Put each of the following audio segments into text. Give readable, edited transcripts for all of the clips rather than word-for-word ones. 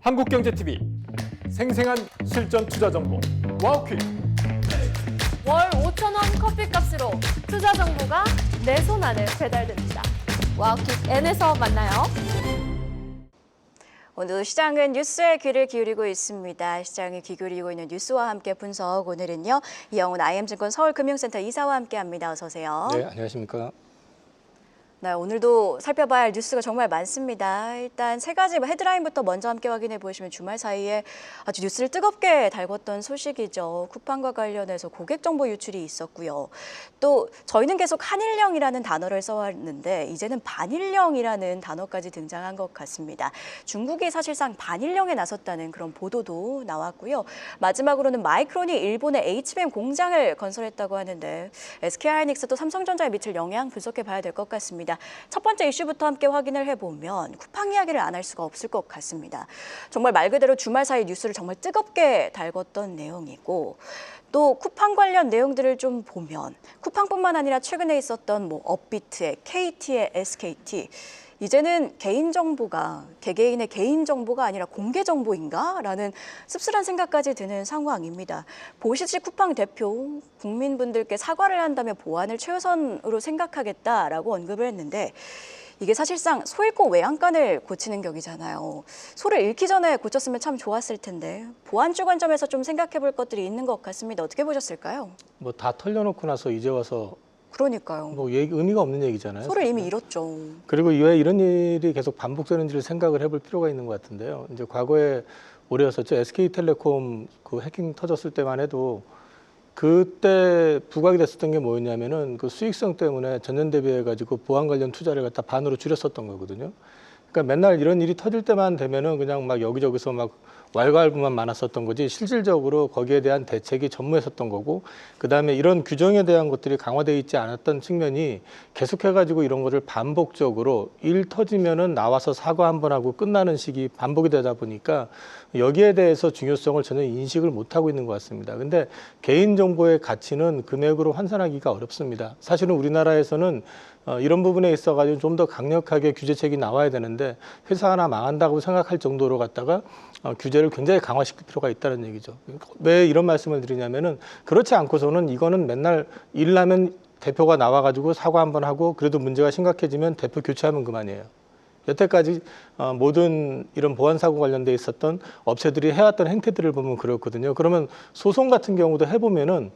한국경제TV 생생한 실전 투자 정보 와우퀵. 월 5,000원 커피값으로 투자 정보가 내 손 안에 배달됩니다. 와우킥 N에서 만나요. 오늘 시장은 뉴스에 귀를 기울이고 있습니다. 시장이 귀 기울이고 있는 뉴스와 함께 분석. 오늘은요, 이영훈 IM증권 서울금융센터 이사와 함께합니다. 어서 오세요. 네, 안녕하십니까. 네, 오늘도 살펴봐야 할 뉴스가 정말 많습니다. 일단 세 가지 헤드라인부터 먼저 함께 확인해 보시면 주말 사이에 아주 뉴스를 뜨겁게 달궜던 소식이죠. 쿠팡과 관련해서 고객 정보 유출이 있었고요. 또 저희는 계속 한일령이라는 단어를 써왔는데 이제는 반일령이라는 단어까지 등장한 것 같습니다. 중국이 사실상 반일령에 나섰다는 그런 보도도 나왔고요. 마지막으로는 마이크론이 일본의 HBM 공장을 건설했다고 하는데 SK하이닉스도 삼성전자에 미칠 영향 분석해 봐야 될 것 같습니다. 첫 번째 이슈부터 함께 확인을 해보면 쿠팡 이야기를 안 할 수가 없을 것 같습니다. 정말 말 그대로 주말 사이 뉴스를 정말 뜨겁게 달궜던 내용이고 또 쿠팡 관련 내용들을 좀 보면 쿠팡뿐만 아니라 최근에 있었던 업비트의 KT의 SKT 이제는 개인정보가 개개인의 개인정보가 아니라 공개정보인가? 라는 씁쓸한 생각까지 드는 상황입니다. 보시지 쿠팡 대표 국민분들께 사과를 한다며 보안을 최우선으로 생각하겠다라고 언급을 했는데 이게 사실상 소 잃고 외양간을 고치는 격이잖아요. 소를 잃기 전에 고쳤으면 참 좋았을 텐데 보안주 관점에서 좀 생각해 볼 것들이 있는 것 같습니다. 어떻게 보셨을까요? 뭐 다 털려놓고 나서 이제 와서 그러니까요. 뭐 의미가 없는 얘기잖아요. 소를 이미 잃었죠. 그리고 왜 이런 일이 계속 반복되는지를 생각을 해볼 필요가 있는 것 같은데요. 이제 과거에 오래였었죠. SK텔레콤 그 해킹 터졌을 때만 해도 그때 부각이 됐었던 게 뭐였냐면은 그 수익성 때문에 전년 대비해가지고 보안 관련 투자를 갖다 반으로 줄였었던 거거든요. 그러니까 맨날 이런 일이 터질 때만 되면은 그냥 막 여기저기서 막 왈가왈부만 많았었던 거지 실질적으로 거기에 대한 대책이 전무했었던 거고 그다음에 이런 규정에 대한 것들이 강화되어 있지 않았던 측면이 계속해가지고 이런 거를 반복적으로 일 터지면은 나와서 사과 한번 하고 끝나는 식이 반복이 되다 보니까 여기에 대해서 중요성을 전혀 인식을 못하고 있는 것 같습니다. 근데 개인정보의 가치는 금액으로 환산하기가 어렵습니다. 사실은 우리나라에서는 이런 부분에 있어가지고 좀 더 강력하게 규제책이 나와야 되는데 회사 하나 망한다고 생각할 정도로 갖다가 규제를 굉장히 강화시킬 필요가 있다는 얘기죠. 왜 이런 말씀을 드리냐면은 그렇지 않고서는 이거는 맨날 일 나면 대표가 나와가지고 사과 한번 하고 그래도 문제가 심각해지면 대표 교체하면 그만이에요. 여태까지 모든 이런 보안 사고 관련돼 있었던 업체들이 해왔던 행태들을 보면 그렇거든요. 그러면 소송 같은 경우도 해보면은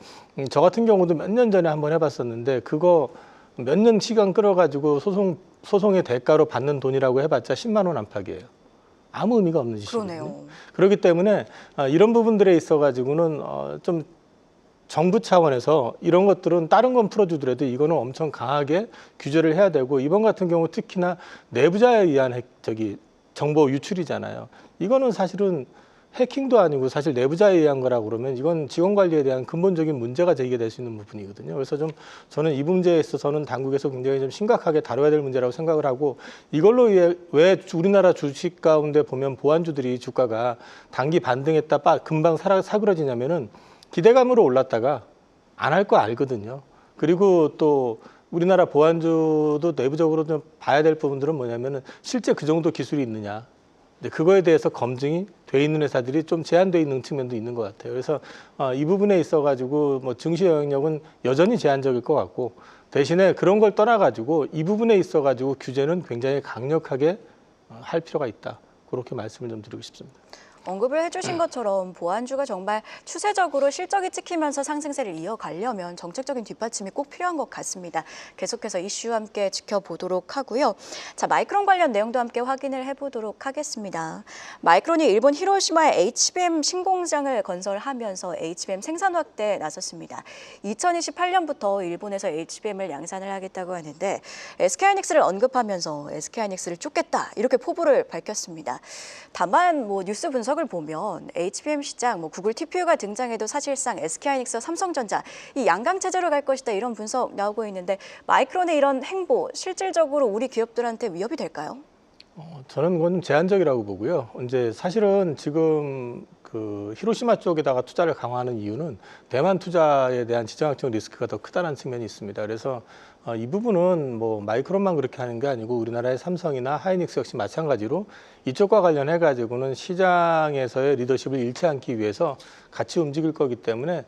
저 같은 경우도 몇 년 전에 한번 해봤었는데 그거 몇 년 시간 끌어가지고 소송의 대가로 받는 돈이라고 해봤자 10만 원 안팎이에요. 아무 의미가 없는 짓이거든요. 그러네요. 그렇기 때문에 이런 부분들에 있어가지고는 좀 정부 차원에서 이런 것들은 다른 건 풀어주더라도 이거는 엄청 강하게 규제를 해야 되고 이번 같은 경우 특히나 내부자에 의한 정보 유출이잖아요. 이거는 사실은 해킹도 아니고 사실 내부자에 의한 거라고 그러면 이건 직원 관리에 대한 근본적인 문제가 제기가 될 수 있는 부분이거든요. 그래서 좀 저는 이 문제에 있어서는 당국에서 굉장히 좀 심각하게 다뤄야 될 문제라고 생각을 하고 이걸로 왜 우리나라 주식 가운데 보면 보안주들이 주가가 단기 반등했다 금방 사그러지냐면은 기대감으로 올랐다가 안 할 거 알거든요. 그리고 또 우리나라 보안주도 내부적으로 좀 봐야 될 부분들은 뭐냐면은 실제 그 정도 기술이 있느냐. 그거에 대해서 검증이 돼 있는 회사들이 좀 제한돼 있는 측면도 있는 것 같아요. 그래서 이 부분에 있어가지고 뭐 증시 영향력은 여전히 제한적일 것 같고 대신에 그런 걸 떠나가지고 이 부분에 있어가지고 규제는 굉장히 강력하게 할 필요가 있다. 그렇게 말씀을 좀 드리고 싶습니다. 언급을 해주신 것처럼 보안주가 정말 추세적으로 실적이 찍히면서 상승세를 이어가려면 정책적인 뒷받침이 꼭 필요한 것 같습니다. 계속해서 이슈 함께 지켜보도록 하고요. 자, 마이크론 관련 내용도 함께 확인을 해보도록 하겠습니다. 마이크론이 일본 히로시마에 HBM 신공장을 건설하면서 HBM 생산 확대에 나섰습니다. 2028년부터 일본에서 HBM을 양산을 하겠다고 하는데 SK하이닉스를 언급하면서 SK하이닉스를 쫓겠다 이렇게 포부를 밝혔습니다. 다만 뉴스 분석을 보면 HBM 시장, 구글 TPU가 등장해도 사실상 SK하이닉스와 삼성전자 이 양강 체제로 갈 것이다 이런 분석 나오고 있는데 마이크론의 이런 행보 실질적으로 우리 기업들한테 위협이 될까요? 저는 그건 좀 제한적이라고 보고요. 이제 사실은 지금 그 히로시마 쪽에다가 투자를 강화하는 이유는 대만 투자에 대한 지정학적 리스크가 더 크다는 측면이 있습니다. 그래서 이 부분은 뭐 마이크론만 그렇게 하는 게 아니고 우리나라의 삼성이나 하이닉스 역시 마찬가지로 이쪽과 관련해 가지고는 시장에서의 리더십을 잃지 않기 위해서 같이 움직일 거기 때문에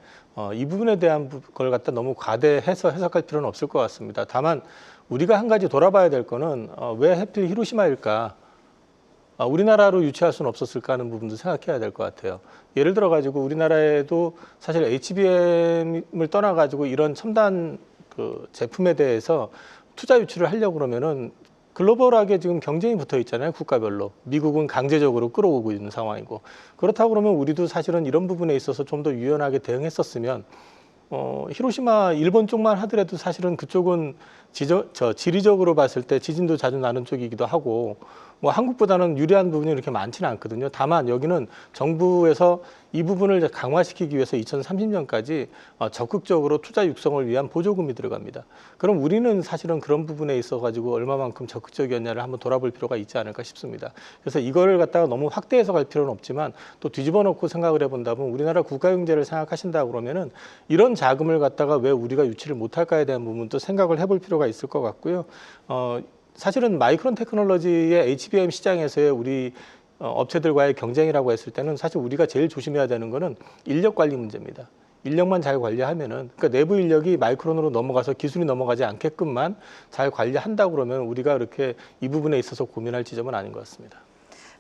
이 부분에 대한 걸 갖다 너무 과대해서 해석할 필요는 없을 것 같습니다. 다만 우리가 한 가지 돌아봐야 될 거는 왜 하필 히로시마일까? 우리나라로 유치할 수는 없었을까 하는 부분도 생각해야 될 것 같아요. 예를 들어 가지고 우리나라에도 사실 HBM을 떠나 가지고 이런 첨단 그 제품에 대해서 투자 유치를 하려고 그러면은 글로벌하게 지금 경쟁이 붙어 있잖아요. 국가별로. 미국은 강제적으로 끌어오고 있는 상황이고. 그렇다고 그러면 우리도 사실은 이런 부분에 있어서 좀 더 유연하게 대응했었으면 히로시마 일본 쪽만 하더라도 사실은 그쪽은 지리적으로 봤을 때 지진도 자주 나는 쪽이기도 하고 뭐 한국보다는 유리한 부분이 이렇게 많지는 않거든요. 다만 여기는 정부에서 이 부분을 강화시키기 위해서 2030년까지 적극적으로 투자 육성을 위한 보조금이 들어갑니다. 그럼 우리는 사실은 그런 부분에 있어 가지고 얼마만큼 적극적이었냐를 한번 돌아볼 필요가 있지 않을까 싶습니다. 그래서 이거를 갖다가 너무 확대해서 갈 필요는 없지만 또 뒤집어 놓고 생각을 해본다면 우리나라 국가 경제를 생각하신다 그러면은 이런 자금을 갖다가 왜 우리가 유치를 못할까에 대한 부분도 생각을 해볼 필요가 있을 것 같고요. 사실은 마이크론 테크놀로지의 HBM 시장에서의 우리 업체들과의 경쟁이라고 했을 때는 사실 우리가 제일 조심해야 되는 거는 인력 관리 문제입니다. 인력만 잘 관리하면은, 그러니까 내부 인력이 마이크론으로 넘어가서 기술이 넘어가지 않게끔만 잘 관리한다 그러면 우리가 그렇게 이 부분에 있어서 고민할 지점은 아닌 것 같습니다.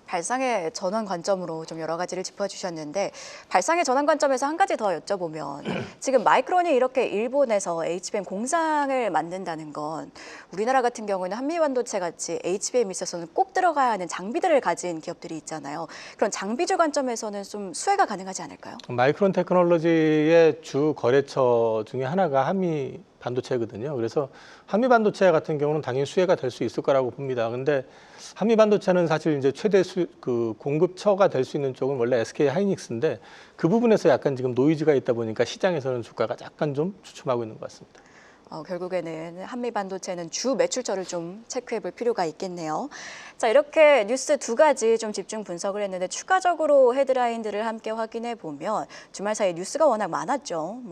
발상의 전환 관점으로 좀 여러 가지를 짚어주셨는데 발상의 전환 관점에서 한 가지 더 여쭤보면 지금 마이크론이 이렇게 일본에서 HBM 공장을 만든다는 건 우리나라 같은 경우는 한미반도체 같이 HBM에 있어서는 꼭 들어가야 하는 장비들을 가진 기업들이 있잖아요. 그런 장비주 관점에서는 좀 수혜가 가능하지 않을까요? 마이크론 테크놀로지의 주 거래처 중에 하나가 한미 반도체거든요. 그래서 한미 반도체 같은 경우는 당연히 수혜가 될 수 있을 거라고 봅니다. 근데 한미 반도체는 사실 이제 최대 공급처가 될 수 있는 쪽은 원래 SK 하이닉스인데 그 부분에서 약간 지금 노이즈가 있다 보니까 시장에서는 주가가 약간 좀 주춤하고 있는 것 같습니다. 결국에는 한미 반도체는 주 매출처를 좀 체크해 볼 필요가 있겠네요. 자, 이렇게 뉴스 두 가지 좀 집중 분석을 했는데 추가적으로 헤드라인들을 함께 확인해 보면 주말 사이 뉴스가 워낙 많았죠.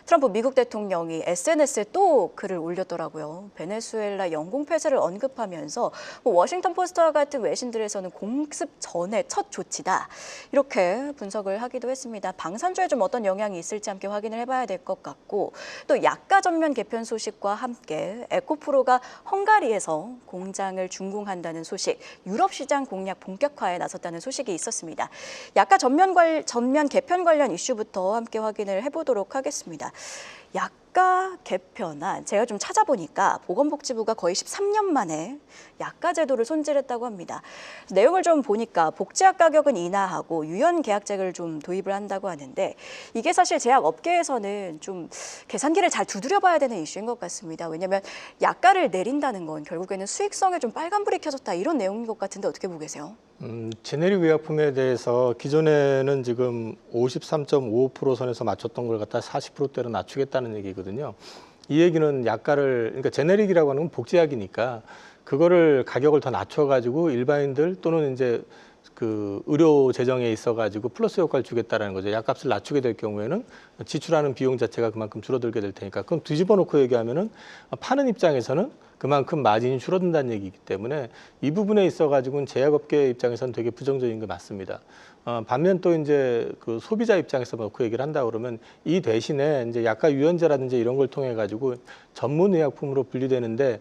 트럼프 미국 대통령이 SNS에 또 글을 올렸더라고요. 베네수엘라 영공 폐쇄를 언급하면서 워싱턴 포스트와 같은 외신들에서는 공습 전에 첫 조치다. 이렇게 분석을 하기도 했습니다. 방산주에 좀 어떤 영향이 있을지 함께 확인을 해봐야 될 것 같고 또 약가 전면 개편 소식과 함께 에코프로가 헝가리에서 공장을 준공한다는 소식, 유럽 시장 공략 본격화에 나섰다는 소식이 있었습니다. 약가 전면 개편 관련 이슈부터 함께 확인을 해보도록 하겠습니다. 약가 개편안, 제가 좀 찾아보니까 보건복지부가 거의 13년 만에 약가 제도를 손질했다고 합니다. 내용을 좀 보니까 복지약 가격은 인하하고 유연 계약제를 좀 도입을 한다고 하는데 이게 사실 제약 업계에서는 좀 계산기를 잘 두드려봐야 되는 이슈인 것 같습니다. 왜냐하면 약가를 내린다는 건 결국에는 수익성에 좀 빨간불이 켜졌다 이런 내용인 것 같은데 어떻게 보고 계세요? 제네릭 의약품에 대해서 기존에는 지금 53.55% 선에서 맞췄던 걸 갖다 40%대로 낮추겠다는 얘기거든요. 이 얘기는 그러니까 제네릭이라고 하는 건 복제약이니까 그거를 가격을 더 낮춰가지고 일반인들 또는 이제 그 의료 재정에 있어가지고 플러스 효과를 주겠다라는 거죠. 약값을 낮추게 될 경우에는 지출하는 비용 자체가 그만큼 줄어들게 될 테니까. 그럼 뒤집어 놓고 얘기하면은 파는 입장에서는 그만큼 마진이 줄어든다는 얘기이기 때문에 이 부분에 있어가지고는 제약업계 입장에서는 되게 부정적인 게 맞습니다. 반면 또 이제 그 소비자 입장에서 그 얘기를 한다 그러면 이 대신에 이제 약가 유연제라든지 이런 걸 통해 가지고 전문 의약품으로 분류되는데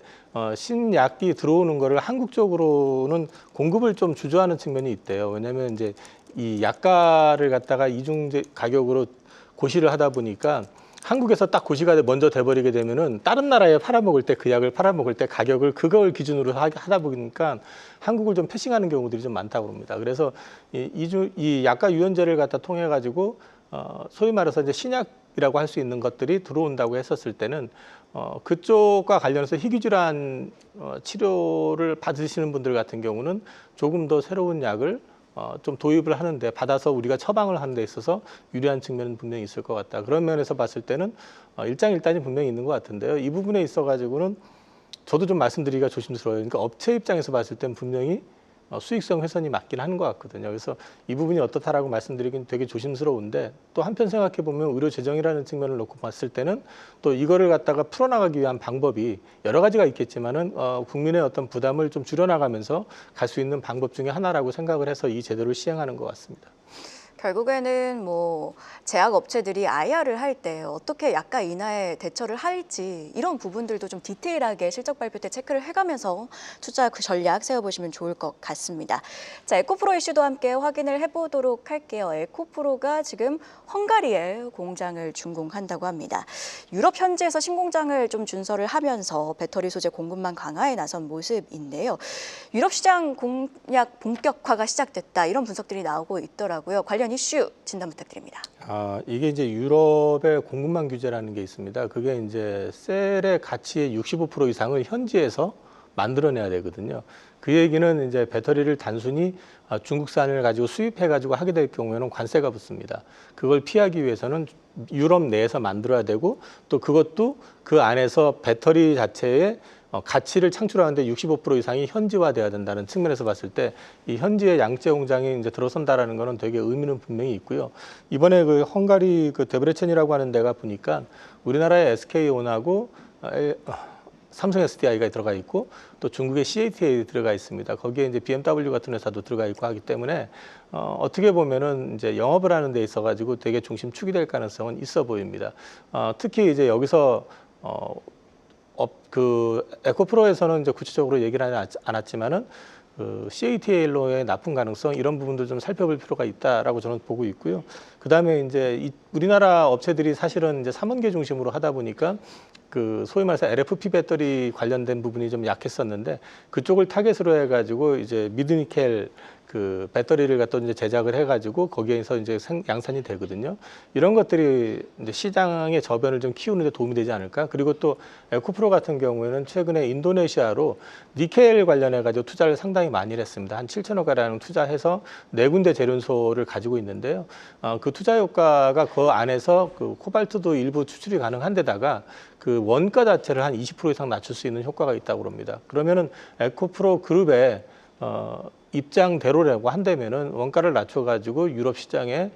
신약이 들어오는 거를 한국 쪽으로는 공급을 좀 주저하는 측면이 있대요. 왜냐하면 이제 이 약가를 갖다가 이중제 가격으로 고시를 하다 보니까 한국에서 딱 고시가 먼저 돼버리게 되면은 다른 나라에 팔아먹을 때 그 약을 팔아먹을 때 가격을 그걸 기준으로 하다 보니까 한국을 좀 패싱하는 경우들이 좀 많다고 합니다. 그래서 이 약가 유연제를 갖다 통해 가지고 소위 말해서 이제 신약이라고 할 수 있는 것들이 들어온다고 했었을 때는 그쪽과 관련해서 희귀질환 치료를 받으시는 분들 같은 경우는 조금 더 새로운 약을 좀 도입을 하는데 받아서 우리가 처방을 하는 데 있어서 유리한 측면은 분명히 있을 것 같다. 그런 면에서 봤을 때는 일장일단이 분명히 있는 것 같은데요. 이 부분에 있어가지고는 저도 좀 말씀드리기가 조심스러워요. 그러니까 업체 입장에서 봤을 때는 분명히 수익성 훼손이 맞긴 하는 것 같거든요. 그래서 이 부분이 어떻다라고 말씀드리긴 되게 조심스러운데 또 한편 생각해 보면 의료 재정이라는 측면을 놓고 봤을 때는 또 이거를 갖다가 풀어나가기 위한 방법이 여러 가지가 있겠지만은 국민의 어떤 부담을 좀 줄여나가면서 갈 수 있는 방법 중에 하나라고 생각을 해서 이 제도를 시행하는 것 같습니다. 결국에는 뭐 제약 업체들이 IR을 할 때 어떻게 약가 인하에 대처를 할지 이런 부분들도 좀 디테일하게 실적 발표 때 체크를 해가면서 투자 그 전략 세워보시면 좋을 것 같습니다. 자, 에코프로 이슈도 함께 확인을 해보도록 할게요. 에코프로가 지금 헝가리에 공장을 준공한다고 합니다. 유럽 현지에서 신공장을 좀 준설을 하면서 배터리 소재 공급망 강화에 나선 모습인데요. 유럽 시장 공략 본격화가 시작됐다 이런 분석들이 나오고 있더라고요. 관련 이슈 진단 부탁드립니다. 이게 이제 유럽의 공급망 규제라는 게 있습니다. 그게 이제 셀의 가치의 65% 이상을 현지에서 만들어내야 되거든요. 그 얘기는 이제 배터리를 단순히 중국산을 가지고 수입해가지고 하게 될 경우에는 관세가 붙습니다. 그걸 피하기 위해서는 유럽 내에서 만들어야 되고 또 그것도 그 안에서 배터리 자체의 가치를 창출하는데 65% 이상이 현지화돼야 된다는 측면에서 봤을 때 이 현지의 양재 공장이 이제 들어선다라는 거는 되게 의미는 분명히 있고요. 이번에 그 헝가리 그 데브레첸이라고 하는 데가 보니까 우리나라의 SK온하고 삼성 SDI가 들어가 있고 또 중국의 CATL 들어가 있습니다. 거기에 이제 BMW 같은 회사도 들어가 있고 하기 때문에 어떻게 보면은 이제 영업을 하는 데 있어가지고 되게 중심축이 될 가능성은 있어 보입니다. 특히 이제 여기서 그 에코프로에서는 이제 구체적으로 얘기를 하지 않았지만은 그 CATL로의 납품 가능성 이런 부분도 좀 살펴볼 필요가 있다라고 저는 보고 있고요. 그 다음에 이제 우리나라 업체들이 사실은 이제 3원계 중심으로 하다 보니까 그 소위 말해서 LFP 배터리 관련된 부분이 좀 약했었는데 그쪽을 타겟으로 해가지고 이제 미드니켈 그 배터리를 갖다 이제 제작을 해가지고 거기에서 이제 양산이 되거든요. 이런 것들이 이제 시장의 저변을 좀 키우는 데 도움이 되지 않을까. 그리고 또 에코프로 같은 경우에는 최근에 인도네시아로 니켈 관련해가지고 투자를 상당히 많이 했습니다. 한 7천억 가량 투자해서 4군데 재련소를 가지고 있는데요. 그 투자 효과가 그 안에서 그 코발트도 일부 추출이 가능한 데다가 그 원가 자체를 한 20% 이상 낮출 수 있는 효과가 있다고 합니다. 그러면은 에코프로 그룹의 입장대로라고 한다면은 원가를 낮춰가지고 유럽 시장에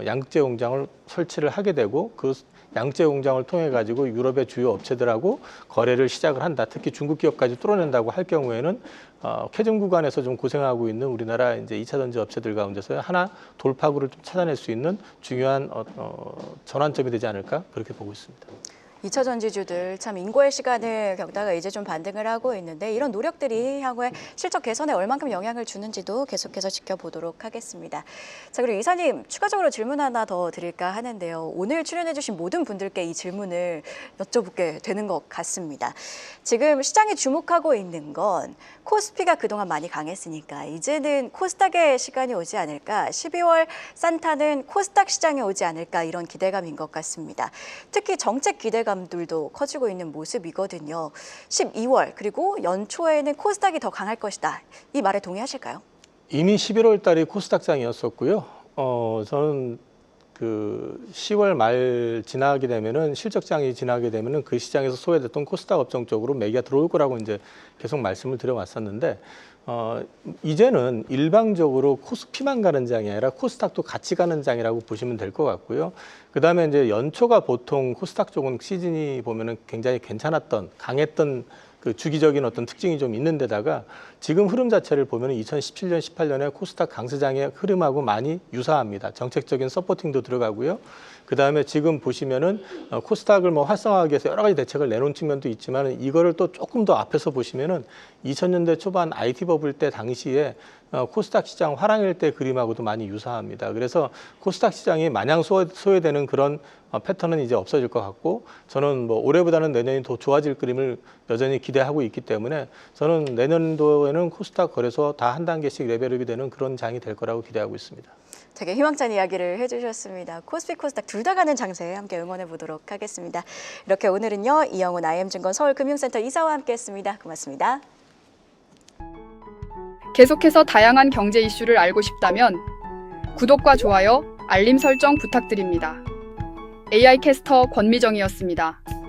양재 공장을 설치를 하게 되고 그 양재 공장을 통해 가지고 유럽의 주요 업체들하고 거래를 시작을 한다. 특히 중국 기업까지 뚫어낸다고 할 경우에는 캐즘 구간에서 좀 고생하고 있는 우리나라 이제 2차 전지 업체들 가운데서 하나 돌파구를 좀 찾아낼 수 있는 중요한 전환점이 되지 않을까 그렇게 보고 있습니다. 2차 전지주들 참 인고의 시간을 겪다가 이제 좀 반등을 하고 있는데 이런 노력들이 향후에 실적 개선에 얼만큼 영향을 주는지도 계속해서 지켜보도록 하겠습니다. 자, 그리고 이사님 추가적으로 질문 하나 더 드릴까 하는데요. 오늘 출연해 주신 모든 분들께 이 질문을 여쭤보게 되는 것 같습니다. 지금 시장이 주목하고 있는 건 코스피가 그동안 많이 강했으니까 이제는 코스닥의 시간이 오지 않을까, 12월 산타는 코스닥 시장에 오지 않을까 이런 기대감인 것 같습니다. 특히 정책 기대감들도 커지고 있는 모습이거든요. 12월 그리고 연초에는 코스닥이 더 강할 것이다. 이 말에 동의하실까요? 이미 11월 달이 코스닥장이었었고요. 저는 그 10월 말 지나게 되면은 실적장이 지나게 되면은 그 시장에서 소외됐던 코스닥 업종 쪽으로 매기가 들어올 거라고 이제 계속 말씀을 드려왔었는데 이제는 일방적으로 코스피만 가는 장이 아니라 코스닥도 같이 가는 장이라고 보시면 될 것 같고요. 그 다음에 이제 연초가 보통 코스닥 쪽은 시즌이 보면은 굉장히 괜찮았던 강했던 그 주기적인 어떤 특징이 좀 있는 데다가 지금 흐름 자체를 보면 2017년, 18년에 코스닥 강세장의 흐름하고 많이 유사합니다. 정책적인 서포팅도 들어가고요. 그 다음에 지금 보시면은 코스닥을 뭐 활성화하기 위해서 여러 가지 대책을 내놓은 측면도 있지만 이거를 또 조금 더 앞에서 보시면은 2000년대 초반 IT 버블 때 당시에 코스닥 시장 화랑일 때 그림하고도 많이 유사합니다. 그래서 코스닥 시장이 마냥 소외되는 그런 패턴은 이제 없어질 것 같고 저는 뭐 올해보다는 내년이 더 좋아질 그림을 여전히 기대하고 있기 때문에 저는 내년도에는 코스닥 거래소 다 한 단계씩 레벨업이 되는 그런 장이 될 거라고 기대하고 있습니다. 되게 희망찬 이야기를 해주셨습니다. 코스피, 코스닥 둘 다 가는 장세 함께 응원해 보도록 하겠습니다. 이렇게 오늘은요 이영훈 IM증권 서울금융센터 이사와 함께했습니다. 고맙습니다. 계속해서 다양한 경제 이슈를 알고 싶다면 구독과 좋아요, 알림 설정 부탁드립니다. AI 캐스터 권미정이었습니다.